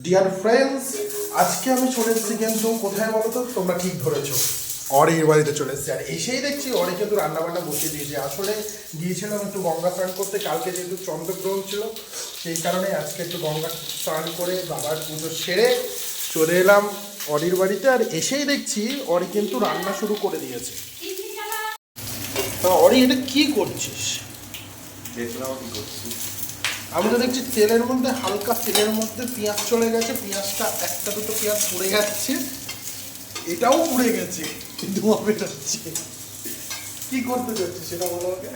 Dear friends, আজকে আমি চলে এসেছি কিন্তু কোথায় বলো তো? তোমরা ঠিক ধরেছো, অরির বাড়িতে চলে এসেছি। আর এসেই দেখছি অরি কিন্তু রান্নাবান্না বসিয়ে দিয়েছে। আসলে গিয়েছিলাম একটু গঙ্গা স্নান করতে, কালকে যেহেতু চন্দ্রগ্রহণ ছিল সেই কারণে আজকে একটু গঙ্গা স্নান করে বাবার পুজো সেরে চলে এলাম অরির বাড়িতে। আর এসেই দেখছি অরি কিন্তু রান্না শুরু করে দিয়েছে। অরি, এটা কি করছিস? দেখলাম কি করছিস। আমি তো দেখছি তেলের মধ্যে, হালকা তেলের মধ্যে পেঁয়াজ চলে গেছে, পেঁয়াজটা একটা দুটো পেঁয়াজ পুড়ে যাচ্ছে, এটাও পুড়ে গেছে, ধোঁয়া বেরোচ্ছে। কি করতে চাচ্ছিস সেটা বলো আমাকে।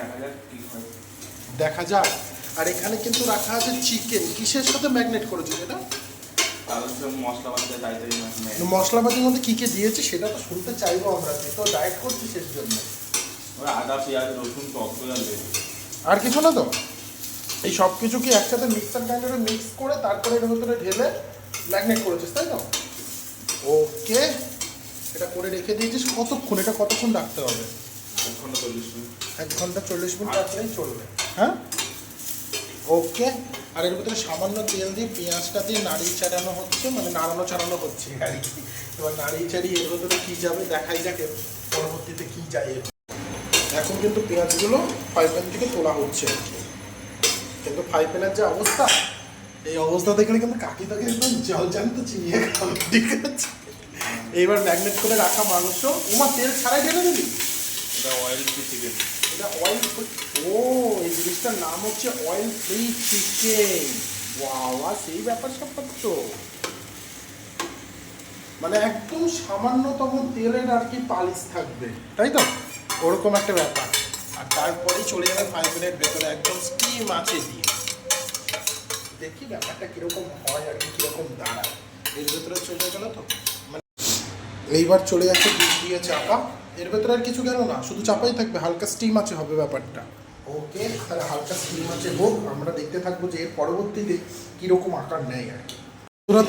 দেখা যাক। আর এখানে কিন্তু রাখা আছে চিকেন। কিসের সাথে ম্যাগনেট করেছিস এটা? মশলাপাতির মধ্যে কি কি দিয়েছে সেটা তো শুনতে চাইবো আমরা। তুই তো ডায়েট করছিস এর জন্য। আদা, পেঁয়াজ, রসুন, টক দই আর কিছু না তো? এই সব কিছু কি একসাথে মিক্সার গ্রাইন্ডারে মিক্স করে তারপরে এর ভিতরে ঢেলে ম্যাগনেট করেছিস, তাই তো? ওকে, এটা করে রেখে দিয়েছিস। কতক্ষণ এটা কতক্ষণ রাখতে হবে? 1 ঘন্টা 40 মিনিট রাখলেই চলবে। হ্যাঁ, ওকে। আর এর ভিতরে সামান্য তেল দিয়ে পেঁয়াজটা দিয়ে নাড়িয়ে চাড়ানো হচ্ছে, মানে নাড়ানো চাড়ানো হচ্ছে আর কি। এবার নাড়িয়ে চাড়িয়ে এর ভিতরে কী যাবে দেখাই যাক, পরবর্তীতে কী যায়। এখন কিন্তু পেঁয়াজগুলো ফ্রাই প্যান থেকে তোলা হচ্ছে আর কি। কিন্তু ফ্রাই প্যানের যে অবস্থা, এই অবস্থা দেখলে কিন্তু কাকি তাকে একদম জল জানতে চিনিয়ে খাবে। ঠিক আছে, এইবার ম্যাগনেট করে রাখা মাংস ওমা তেল ছাড়াই ঢেলে দিবি। এটা অয়েল ফ্রি চিকেন। এটা অয়েল, ও এই জিনিসটার নাম হচ্ছে অয়েল ফ্রি চিকেন। ওয়া, সেই ব্যাপার স্যাপার তো, মানে একদম সামান্যতম তেলের আর কি পালিশ থাকবে, তাই তো? ওরকম একটা ব্যাপার। আর তারপরেই চলে যাবে ফ্রাই প্যানের ভেতরে একদম স্টিম আছে দিয়ে। দেখি ব্যাপারটা কিরকম হয় আর কি, কিরকম দাঁড়ায়। এর ভেতরে চলে গেল তো, মানে এইবার চলে যাচ্ছে দুধ দিয়ে চাপা। এর ভেতরে আর কিছু গেল না, শুধু চাপাই থাকবে, হালকা স্টিম আছে হবে ব্যাপারটা। ওকে, তাহলে হালকা স্টিম আছে হোক, আমরা দেখতে থাকবো যে এর পরবর্তীতে কীরকম আকার নেয় আর কি।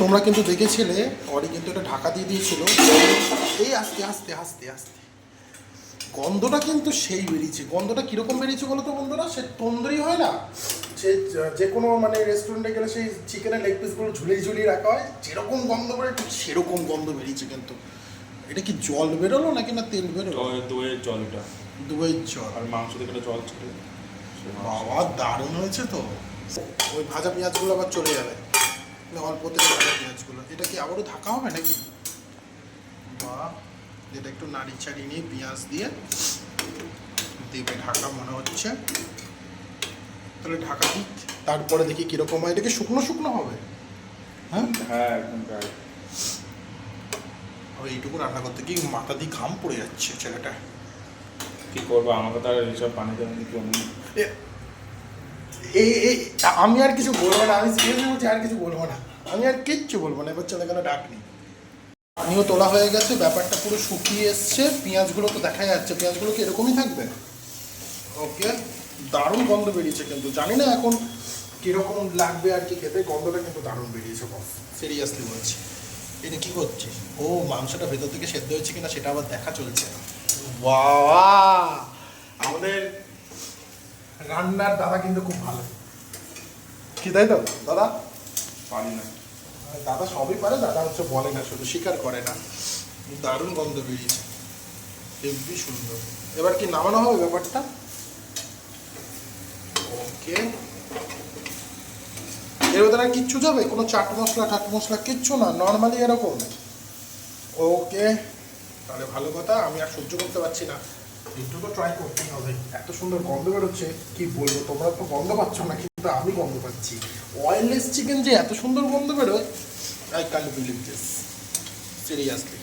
তোমরা কিন্তু দেখেছিলে অরি কিন্তু এটা ঢাকা দিয়ে দিয়েছিল। এই আস্তে আস্তে আস্তে আস্তে গন্ধটা কিন্তু সেই বেরিয়েছে। গন্ধটা কীরকম বেরিয়েছে বলো তো বন্ধুরা? সে তন্দুরি হয় না, সে যে কোনো মানে রেস্টুরেন্টে গেলে সেই চিকেনের লেগ পিসগুলো ঝুলিয়ে ঝুলিয়ে রাখা হয়, যেরকম গন্ধ বেরোয় ঠিক সেরকম গন্ধ বেরিয়েছে। কিন্তু এটা কি জল বেরোলো নাকি না তেল বেরোলো? দইয়ের জলটা, দইয়ের জল আর মাংস থেকে জল ছিল। বাবা, দারুণ হয়েছে তো। ওই ভাজা পেঁয়াজগুলো আবার চলে যাবে, অল্প তেলে ভাজা পেঁয়াজগুলো। এটা কি আবারও ঢাকা হবে নাকি? বা এটা একটু নাড়ি চাড়িয়ে নিয়ে পেঁয়াজ দিয়ে দেবে ঢাকা মনে হচ্ছে। তাহলে ঢাকা দিক, তারপরে দেখি কীরকম হয়। এটাকে শুকনো শুকনো হবে? হ্যাঁ হ্যাঁ, একদম তাই। এইটুকু রান্না করতে কি মাথা দিয়ে ঘাম পড়ে যাচ্ছে ছেলেটা। কি করবো, আমাকে তার এইসব পানি দেবেন কি? এই আমি আর কিছু বলবো না, আমি সিরিয়াসলি বলছি, আর কিছু বলবো না, আমি আর কিচ্ছু বলবো না। এবার চলে গেল ডাক নেই। পানিও তোলা হয়ে গেছে, ব্যাপারটা পুরো শুকিয়ে এসছে। পেঁয়াজগুলো তো দেখা যাচ্ছে, পেঁয়াজগুলো কি এরকমই থাকবে? ওকে, দারুণ গন্ধ বেরিয়েছে। কিন্তু জানি না এখন কীরকম লাগবে আর কি খেতে। গন্ধটা কিন্তু দারুণ বেরিয়েছে বস, সিরিয়াসলি বলছি। এটা কী করছিস? ও, মাংসটা ভেতর থেকে সেদ্ধ হয়েছে কিনা সেটা আবার দেখা চলছে। বাবা, আমাদের রান্নার দাদা কিন্তু খুব ভালো, কি তাই তো দাদা? পারি না দাদা সবই পারে, দাদা হচ্ছে বলে না, শুধু স্বীকার করে না। দারুণ গন্ধ বেরিয়েছে, হেবি সুন্দর। এবার কি নামানো হবে ব্যাপারটা? ওকে, এর ভেতরে আর কিচ্ছু যাবে? কোনো চাট মশলা কিচ্ছু না, নর্মালি এরকম? ওকে, তাহলে ভালো কথা। আমি আর সহ্য করতে পারছি না, একটু তো ট্রাই করতেই হবে। এত সুন্দর গন্ধ বেরোচ্ছে, কি বলবো। তোমরা তো গন্ধ পাচ্ছ না, কিন্তু আমি গন্ধ পাচ্ছি। অয়েললেস চিকেন যে এত সুন্দর গন্ধ বেরোয়, I can't believe this, seriously.